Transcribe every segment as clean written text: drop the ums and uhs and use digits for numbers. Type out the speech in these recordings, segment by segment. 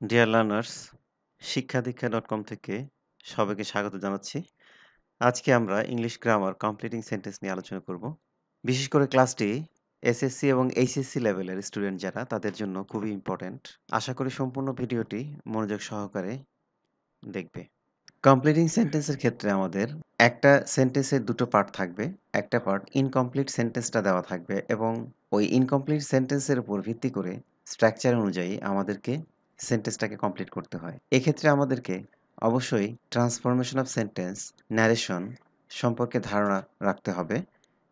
Dear learners, শিক্ষা-দীক্ষা.com থেকে সবাইকে স্বাগত জানাচ্ছি। আজকে আমরা ইংলিশ গ্রামার কমপ্লিটিং সেন্টেন্স নিয়ে আলোচনা করব। বিশেষ করে ক্লাসটি এসএসসি এবং এইচএসসি লেভেলের স্টুডেন্ট যারা তাদের জন্য খুবই ইম্পোর্টেন্ট। আশা করি সম্পূর্ণ ভিডিওটি মনোযোগ সহকারে দেখবে। কমপ্লিটিং সেন্টেন্সের ক্ষেত্রে আমাদের একটা সেন্টেন্সের দুটো পার্ট থাকবে। একটা পার্ট ইনকমপ্লিট সেন্টেন্সটা দেওয়া থাকবে এবং ওই ইনকমপ্লিট সেন্টেন্সের উপর ভিত্তি করে স্ট্রাকচার অনুযায়ী আমাদেরকে সেন্টেন্সটাকে কমপ্লিট করতে হয়। এক্ষেত্রে আমাদেরকে অবশ্যই ট্রান্সফরমেশন অফ সেন্টেন্স, ন্যারেশন সম্পর্কে ধারণা রাখতে হবে।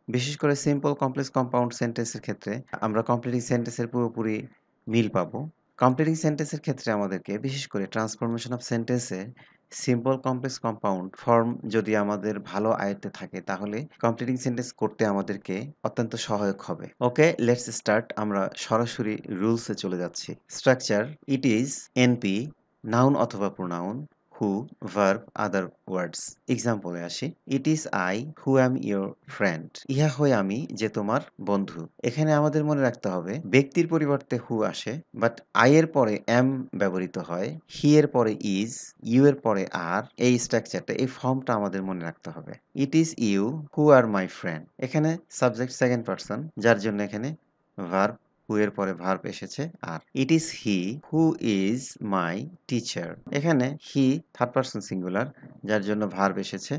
বিশেষ করে সিম্পল, কমপ্লেক্স, কম্পাউন্ড সেন্টেন্সের ক্ষেত্রে আমরা কমপ্লিটিং সেন্টেন্সের পুরোপুরি মিল পাবো। কমপ্লিটিং সেন্টেন্সের ক্ষেত্রে আমাদেরকে বিশেষ করে ট্রান্সফরমেশন অফ সেন্টেন্সে সিম্পল, কমপ্লেক্স, কম্পাউন্ড ফর্ম যদি আমাদের ভালো আয়ত্তে থাকে তাহলে কমপ্লিটিং সেন্টেন্স করতে আমাদেরকে অত্যন্ত সহায়ক হবে। Okay, let's start. আমরা সরাসরি রুলসে চলে যাচ্ছি। Structure: it is, NP, noun অথবা pronoun, who, verb, other words. এক্সাম্পলে আসি। It is I who am your friend. ইহা হই আমি যে তোমার বন্ধু। এখানে আমাদের মনে রাখতে হবে ব্যক্তির পরিবর্তে হু আসে, বাট আই এর পরে অ্যাম ব্যবহৃত হয়, হি এর পরে ইজ, ইউ এর পরে আর। এই স্ট্রাকচারটা, এই ফর্মটা আমাদের মনে রাখতে হবে। It is you who are my friend. এখানে সাবজেক্ট সেকেন্ড পারসন, যার জন্য এখানে ভার্ব, হু এর পরে ভার্ব এসেছে আর। It is he who is my teacher. এখানে হি থার্ড পারসন সিঙ্গুলার, যার জন্য ভার্ব এসেছে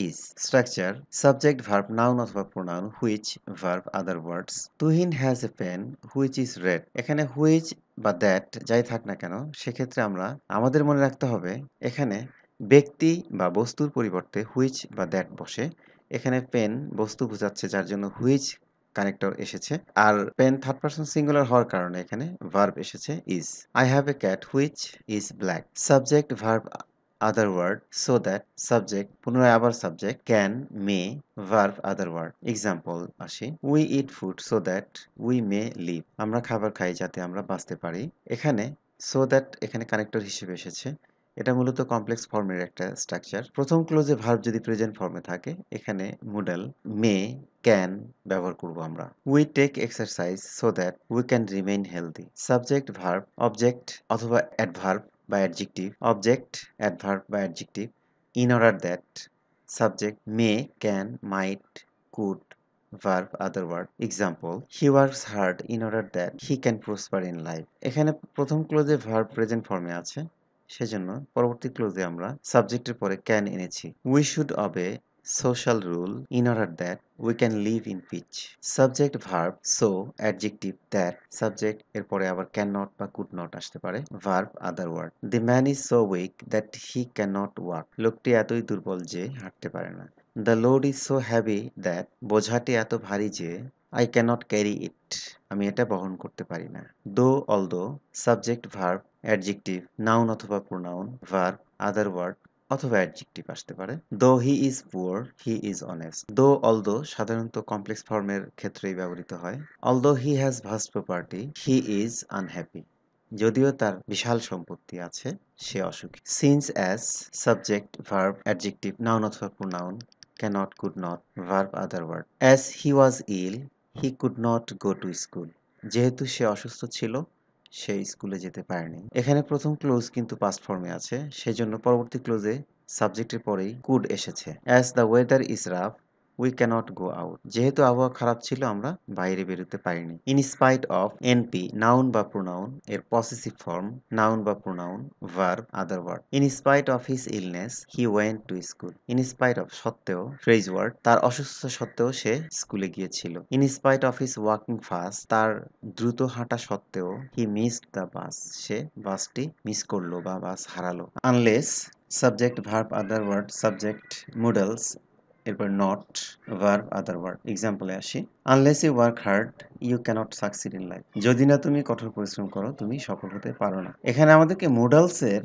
is. Structure: subject, verb, noun অথবা pronoun, which, verb, other words. Tuhin has a pen which is red. এখানে হুইচ বা দ্যাট যাই থাক না কেন, সেক্ষেত্রে আমাদের মনে রাখতে হবে এখানে ব্যক্তি বা বস্তুর পরিবর্তে হুইচ বা দ্যাট বসে। এখানে পেন বস্তু বোঝাচ্ছে, যার জন্য হুইচ কানেক্টর এসেছে। আর পেন থার্ড পারসন সিঙ্গুলার হওয়ার কারণে এখানে ভার্ব এসেছে is. I have a cat which is black. Subject, verb, other word, so that. Subject, পুনরায় আবার subject, can, may, verb, other word. Example আসি। We eat food so that we may live. আমরা খাবার খাই যাতে আমরা বাঁচতে পারি। এখানে সো দ্যাট এখানে কানেক্টর হিসেবে এসেছে। এটা মূলত কমপ্লেক্স ফর্মের একটা স্ট্রাকচার। প্রথম ক্লোজে ভার্ব যদি প্রেজেন্ট ফর্মে থাকে, এখানে মুডাল, মে, ক্যান ব্যবহার করব আমরা। We take exercise so that we can remain healthy. Subject, verb, object অথবা অ্যাডভার্ব বা অ্যাডজেক্টিভ, অবজেক্ট, অ্যাডভার্ব বা adjective, in order that. Subject may, can, might, could, verb, other word. Example: he works hard in order that he can prosper in life. এখানে প্রথম ক্লোজে verb present ফর্মে আছে, সেজন্য পরবর্তী ক্লোজে আমরা সাবজেক্টের পরে ক্যান এনেছি। We should অবে social rule in order that we can live in peace. Subject, verb, so, adjective, that. Subject এরপরে আবার cannot বা could not আসতে পারে। Verb, other word. The man is so weak that he cannot walk. লোকটি এতই দুর্বল যে হাঁটতে পারে না। The load is so heavy that বোঝাটি এত ভারী যে I cannot carry it. আমি এটা বহন করতে পারি না। Though, although, subject, verb, adjective, noun অথবা pronoun, verb, other word অথবা অ্যাডজেক্টিভ আসতে পারে। Though he is poor he is honest. Though, although সাধারণত কমপ্লেক্স ফর্মের ক্ষেত্রেই ব্যবহৃত হয়। Although he has vast property he is unhappy. যদিও তার বিশাল সম্পত্তি আছে, সে অসুখী। Since, as, subject, verb, adjective, noun অথবা pronoun, cannot, could not, verb, other word. As he was ill he could not go to school. যেহেতু সে অসুস্থ ছিল, সে স্কুলে যেতে পারেনি। এখানে প্রথম ক্লোজ কিন্তু পাস্ট ফর্মে আছে, সেজন্য পরবর্তী ক্লোজে সাবজেক্টের পরেই কুড এসেছে। As the weather is rough we cannot go out. যেহেতু আবহাওয়া খারাপ ছিল, আমরা বাইরে বেরোতে পারিনি। In spite of, NP, noun বা প্রোনাউন এর পসেসিভ ফর্ম, নাউন বা pronoun, verb, other word. In spite of his illness he went to school. In spite of সত্ত্বেও, ফ্রেজ ওয়ার্ড, তার অসুস্থতা সত্ত্বেও সে স্কুলে গিয়েছিল। In spite of his walking fast, তার দ্রুত হাঁটা সত্ত্বেও, হি মিসড দ্য বাস, সে বাসটি মিস করলো বা বাস হারালো। Unless, subject, verb, other word, subject, modals, এরপর নট, ভার্ব, আদার ওয়ার্ড। এক্সাম্পলে আসি। Unless you work hard you cannot succeed in life. যদি না তুমি কঠোর পরিশ্রম করো, তুমি সফল হতে পারো না। এখানে আমাদেরকে মুডালসের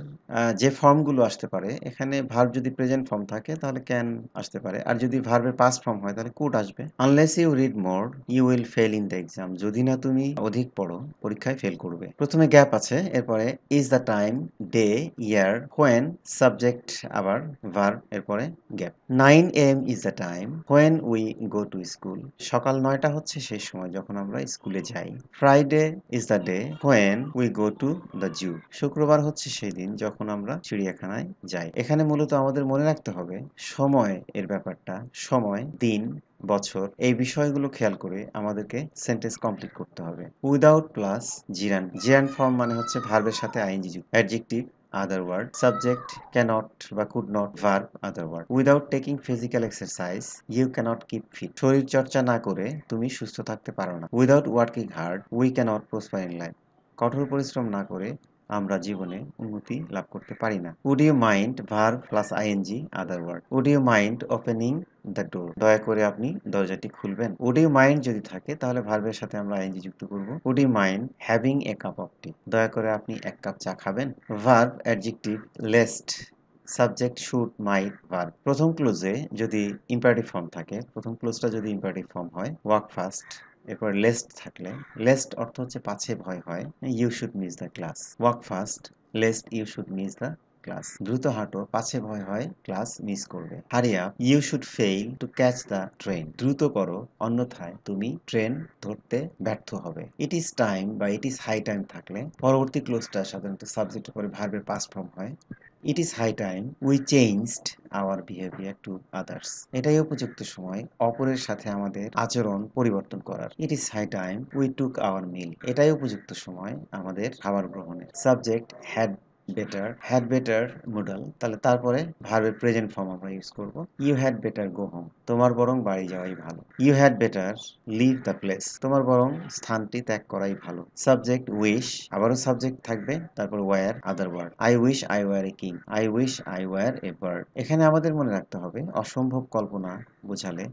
যে ফর্মগুলো আসতে পারে, এখানে ভার্ব যদি প্রেজেন্ট ফর্ম থাকে তাহলে ক্যান আসতে পারে, আর যদি ভার্বের পাস্ট ফর্ম হয় তাহলে কুড আসবে। Unless you read more you will fail in the exam. যদি না তুমি অধিক পড়ো, পরীক্ষায় ফেল করবে। প্রথমে গ্যাপ আছে, এরপরে is the time, day, year, when, subject, আবার ভার্ব, এরপরে gap. 9 am is the time when we go to school. সকাল 9টা হচ্ছে সেই সময় যখন আমরা স্কুলে যাই। Friday is the day when we go to the zoo. শুক্রবার হচ্ছে সেই দিন যখন আমরা চিড়িয়াখানায় যাই। এখানে মূলত আমাদের মনে রাখতে হবে সময় এর ব্যাপারটা, সময়, দিন, বছর এই বিষয়গুলো খেয়াল করে আমাদেরকে সেন্টেন্স কমপ্লিট করতে হবে। Without plus gerund. Gerund form মানে হচ্ছে ভার্বের সাথে আইএনজি যুক্ত। Adjective other word, subject cannot বা could not, verb other word. Without taking physical exercise you cannot keep fit. শরীর চর্চা না করে তুমি সুস্থ থাকতে পারো না। Without working hard we cannot prosper in life. কঠোর পরিশ্রম না করে আমরা জীবনে উন্নতি লাভ করতে পারি না। Would you mind verb plus ing other word. Would you mind opening the door. দয়া করে আপনি দরজাটি খুলবেন। Would you mind যদি থাকে তাহলে ভার্বের সাথে আমরা ing যুক্ত করব। Would you mind having a cup of tea. দয়া করে আপনি এক কাপ চা খাবেন। Verb adjective lest subject should might verb. প্রথম ক্লোজে যদি ইম্পারেটিভ ফর্ম থাকে, প্রথম ক্লোজটা যদি ইম্পারেটিভ ফর্ম হয় ওয়াক ফাস্ট, এরপর লেস্ট থাকলে, লেস্ট অর্থ হচ্ছে পাছে ভয় হয়, you should miss the class. Walk fast lest you should miss the class. দ্রুত হাঁটো পাছে ভয় হয় ক্লাস মিস করবে। Hurry up you should fail to catch the train. দ্রুত করো অন্যথায় তুমি ট্রেন ধরতে ব্যর্থ হবে। ইট ইজ টাইম বা ইট ইজ হাই টাইম থাকলে পরবর্তী ক্লোজটা সাধারণত সাবজেক্টের পরে ভার্বের পাস্ট ফর্ম হয়। It is high time we changed our behaviour to others. এটাই উপযুক্ত সময় অপরের সাথে আমাদের আচরণ পরিবর্তন করার। It is high time we took our meal. এটাই উপযুক্ত সময় আমাদের খাবার গ্রহণের। সাবজেক্ট হ্যাড বেটার মুডাল, তাহলে তারপরে ভার্বের প্রেজেন্ট ফর্ম আমরা ইউজ করব। You had better go home. তোমার বরং বাড়ি যাওয়াই ভালো। You had better leave the place. তোমার বরং স্থানটি ত্যাগ করাই ভালো। সাবজেক্ট উইশ, আবারও সাবজেক্ট থাকবে, তারপর were other word. I wish I were a king. I wish I were a bird. এখানে আমাদের মনে রাখতে হবে অসম্ভব কল্পনা বোঝালে,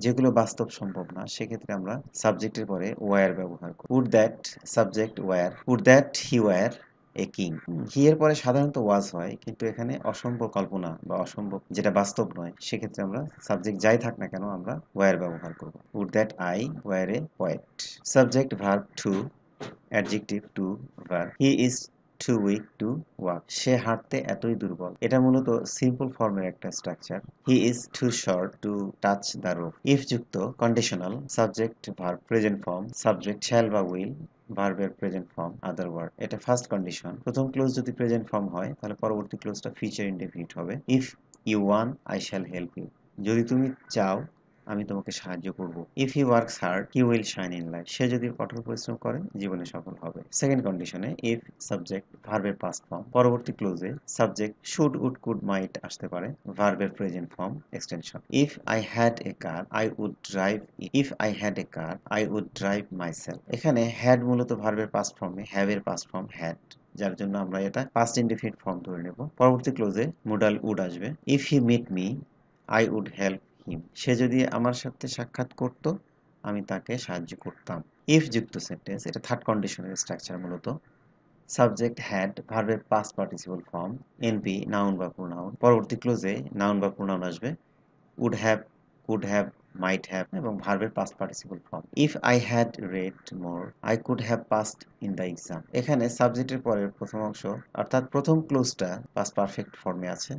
যেগুলো বাস্তব সম্ভব না, সেক্ষেত্রে আমরা সাবজেক্টের পরে ওয়্যার ব্যবহার করি। Would that subject were, would that he were a king. He এর পরে সাধারণত ওয়াজ হয়, কিন্তু এখানে অসম্ভব কল্পনা বা অসম্ভব যেটা বাস্তব নয়, সেক্ষেত্রে আমরা সাবজেক্ট যাই থাক না কেন আমরা ওয়্যার ব্যবহার করব। Would that I were a poet. Subject verb too, adjective to, verb. He is too weak to walk. সে হাঁটতে এতই দুর্বল। এটা মূলত সিম্পল ফর্মের একটা structure. He is too short to touch the rope. If যুক্ত conditional, subject verb present form, subject shall বা উইল, ভার্বের প্রেজেন্ট ফর্ম আদার ওয়ার্ড। এটা ফার্স্ট কন্ডিশন। প্রথম ক্লোজ যদি প্রেজেন্ট ফর্ম হয় তাহলে পরবর্তী ক্লোজটা ফিউচার ইনডেফিনিট হবে। If you want I shall help you. যদি তুমি চাও আমি তোমাকে সাহায্য করব। If he works hard he will shine in life. সে যদি কঠোর পরিশ্রম করে জীবনে সফল হবে। সেকেন্ড কন্ডিশনে ইফ সাবজেক্ট ভার্বের পাস্ট ফর্ম, পরবর্তী ক্লোজে subject should would could might আসতে পারে, ভার্বের present form extension. If I had a car I would drive, if I had a car I would drive myself. এখানে হ্যাড মূলত ভার্বের পাস্ট ফর্মে, হ্যাভ এর পাস্ট ফর্ম হ্যাড, যার জন্য আমরা এটা পাস্ট ইনডেফিনিট ফর্ম ধরে নেব। পরবর্তী ক্লোজে মোডাল উড আসবে। If he meet me I would help him. সে যদি আমার সাথে সাক্ষাৎ করত আমি তাকে সাহায্য করতাম। ইফ যুক্ত সেন্টেন্স, এটা থার্ড কন্ডিশনের স্ট্রাকচার মূলত। সাবজেক্ট হ্যাড, ভার্বের past participle form, NP noun বা প্রোনাউন, পরবর্তী ক্লোজে নাউন বা প্রোনাউন আসবে। Would have, could have, might have এবং ভার্বের past participle form. If I had read more I could have passed in the exam. এখানে সাবজেক্টের পরের প্রথম অংশ অর্থাৎ প্রথম ক্লোজটা পাস্ট পারফেক্ট ফর্মে আছে,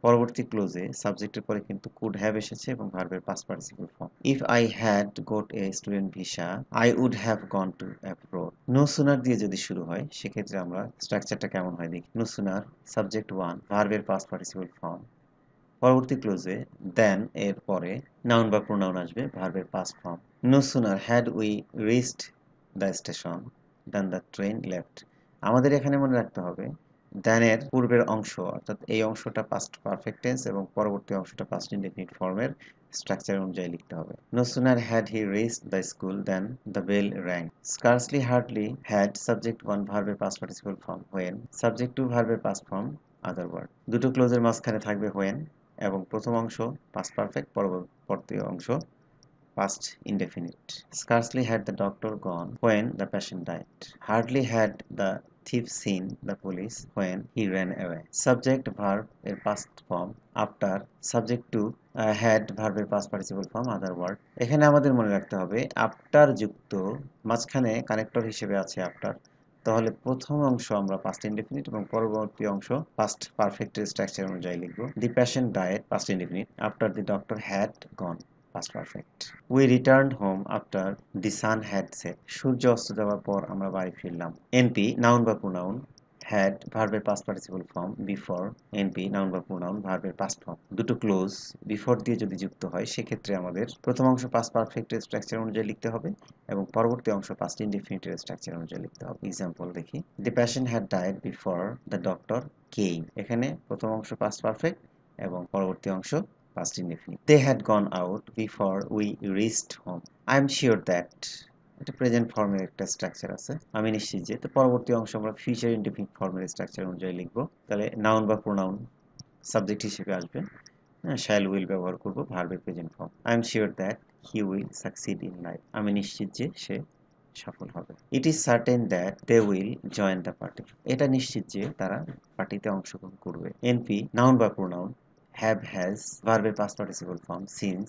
পরবর্তী ক্লোজে সাবজেক্টের পরে কিন্তু কুড হ্যাভ এসেছে এবং ভার্বের past participle form. If I had got a student visa I would have gone to abroad. No sooner দিয়ে যদি শুরু হয় সেক্ষেত্রে আমরা স্ট্রাকচারটা কেমন হয় দেখি। নো সুনার সাবজেক্ট ওয়ান, ভার্বের পাস্ট পার্টিসিপল ফর্ম, পরবর্তী ক্লোজে দেন এর পরে নাউন বা প্রোনাউন আসবে, ভার্বের past form. No sooner had we reached the station then the train left. আমাদের এখানে মনে রাখতে হবে দেনের পূর্বের অংশ অর্থাৎ এই অংশটা পাস্ট পারফেক্ট টেন্স এবং পরবর্তী অংশটা পাস্ট ইনডেফিনিট ফর্মের স্ট্রাকচার অনুযায়ী লিখতে হবে। No sooner had he reached the school than the bell rang. Scarcely hardly had subject one, ভার্বের past participle form when, subject two, ভার্বের পাস্ট ফর্ম আদার ওয়ার্ড। দুটো ক্লোজের মাঝখানে থাকবে হোয়েন এবং প্রথম অংশ পাস্ট পারফেক্ট, পরবর্তী অংশ past indefinite. Scarcely had the doctor gone when the patient died. Hardly had the thief seen the police when he ran away. Subject verb এর past form after, subject to had verb এর past participle form other word. এখানে আমাদের মনে রাখতে হবে after যুক্ত মাঝখানে connector হিসেবে আছে after, তাহলে প্রথম অংশ আমরা পাস্ট ইনডেফিনিট এবং পরবর্তী অংশ পাস্ট পারফেক্টের স্ট্রাকচার অনুযায়ী লিখব। The patient died past indefinite after the doctor had gone past perfect. We returned home after the sun had set. সূর্য অস্ত যাওয়ার পর আমরা বাড়ি ফিরলাম। এনপি নাউন বা প্রোনাউন, হ্যাড ভার্বের past participle form, before NP noun বা প্রোনাউন ভার্বের পাস্ট ফর্ম। দুটো ক্লোজ বিফোর দিয়ে যদি যুক্ত হয় সেক্ষেত্রে আমাদের প্রথম অংশ পাস্ট পারফেক্টের স্ট্রাকচার অনুযায়ী লিখতে হবে এবং পরবর্তী অংশ পাস্ট ইনডেফিনিটের স্ট্রাকচার অনুযায়ী লিখতে হবে। এক্সাম্পল দেখি। দি patient had died before the doctor came. এখানে প্রথম অংশ পাস্ট পারফেক্ট এবং পরবর্তী অংশ past indefinite. They had gone out before we reached home. I am sure that এটা প্রেজেন্ট ফর্মের একটা স্ট্রাকচার আছে, আমি নিশ্চিত যে। তো পরবর্তী অংশ আমরা ফিউচার ইনডেফিনিট ফর্মের স্ট্রাকচার অনুযায়ী লিখবো। তাহলে নাউন বা প্রোনাউন সাবজেক্ট হিসেবে আসবে, শ্যাল উইল ব্যবহার করব ভার্বের present form. I am sure that he will succeed in life. আমি নিশ্চিত যে সে সফল হবে। It is certain that they will join the party. এটা নিশ্চিত যে তারা পার্টিতে অংশগ্রহণ করবে। এনপি নাউন বা প্রোনাউন, হ্যাভ হ্যাজ ভার্বের past participle form, since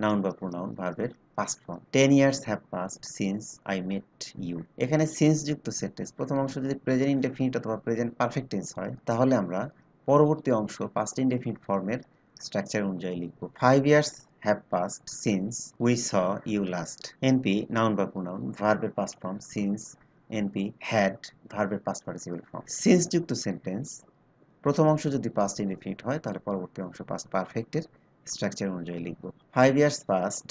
noun বা প্রোনাউন ভার্বের past form. 10 years have passed since I met you. এখানে সিন্স যুক্ত সেন্টেন্স প্রথম অংশ যদি প্রেজেন্ট ইনডেফিনিট অথবা প্রেজেন্ট পারফেক্ট টেন্স হয় তাহলে আমরা পরবর্তী অংশ পাস্ট ইনডেফিনিট ফর্মের স্ট্রাকচার অনুযায়ী লিখব। 5 years have passed since we saw you last. NP noun বা প্রোনাউন ভার্বের past form, since NP had ভার্বের পাস্ট পার্টিসিপল ফর্ম। সিন্স যুক্ত সেন্টেন্স প্রথম অংশ যদি পাস্ট ইনডেফিনিট হয় তাহলে পরবর্তী অংশ পাস্ট পারফেক্টের স্ট্রাকচার অনুযায়ী লিখব। 5 years passed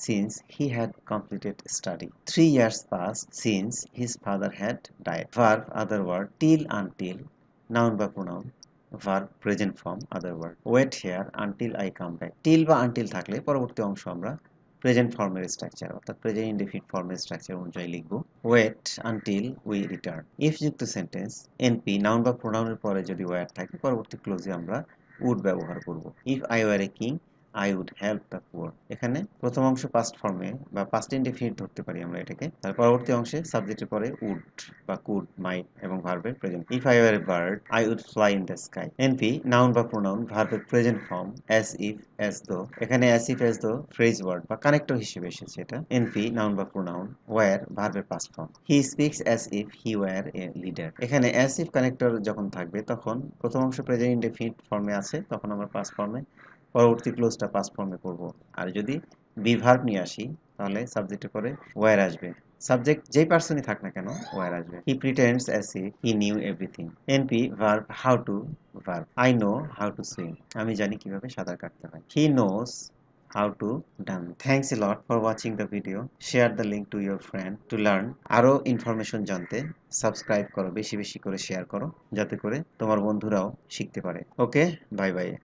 since he had completed study. 3 years passed since his father had died. Verb other word till until noun বা pronoun verb present form other word. Wait here until I come back. till বা until থাকলে পরবর্তী অংশ আমরা present ফর্মের structure অর্থাৎ present indefinite ফর্মের structure অনুযায়ী লিখব। Wait until we return. If যুক্ত সেন্টেন্স এনপি নাউন বা প্রোনাউনের পরে যদি ওয়্যার থাকে পরবর্তী ক্লোজে আমরা উড ব্যবহার করব। If I were a king I would help the poor. এখানে প্রথম অংশ পাস্ট ফর্মে বা পাস্ট ইনডেফিনিট ধরতে পারি আমরা এটাকে। তার পরবর্তী অংশে সাবজেক্টের পরে উড বা কুড মাইট এবং ভার্বের present. If I were a bird I would fly in the sky. NP noun বা প্রোনাউন ভার্বের present form, as if as though. এখানে as if as though phrase word বা কানেক্টর হিসেবে এসেছে এটা। এনপি নাউন বা প্রোনাউন, ওয়্যার ভার্বের past form. He speaks as if he were a leader. এখানে অ্যাজ ইফ কানেক্টর যখন থাকবে তখন প্রথম অংশ প্রেজেন্ট ইনডেফিনিট ফর্মে আছে তখন আমরা পাস্ট ফর্মে, পরবর্তী ক্লোজটা পাস্ট ফর্মে করব। আর যদি বি ভার্ব নিয়ে আসি তাহলে সাবজেক্টের পরে ওয়্যার আসবে। সাবজেক্ট যেই পার্সনই থাক না কেন ওয়্যার আসবে। He pretends as if he knew everything. NP verb how to verb, I know how to swim. আমি জানি কিভাবে সাঁতার কাটতে হয়। He knows how to done. Thanks a lot for watching the video. Share the link to your friend to learn. আরো information জানতে subscribe করো, বেশি বেশি করে শেয়ার করো যাতে করে তোমার বন্ধুরাও শিখতে পারে। ওকে, বাই বাই।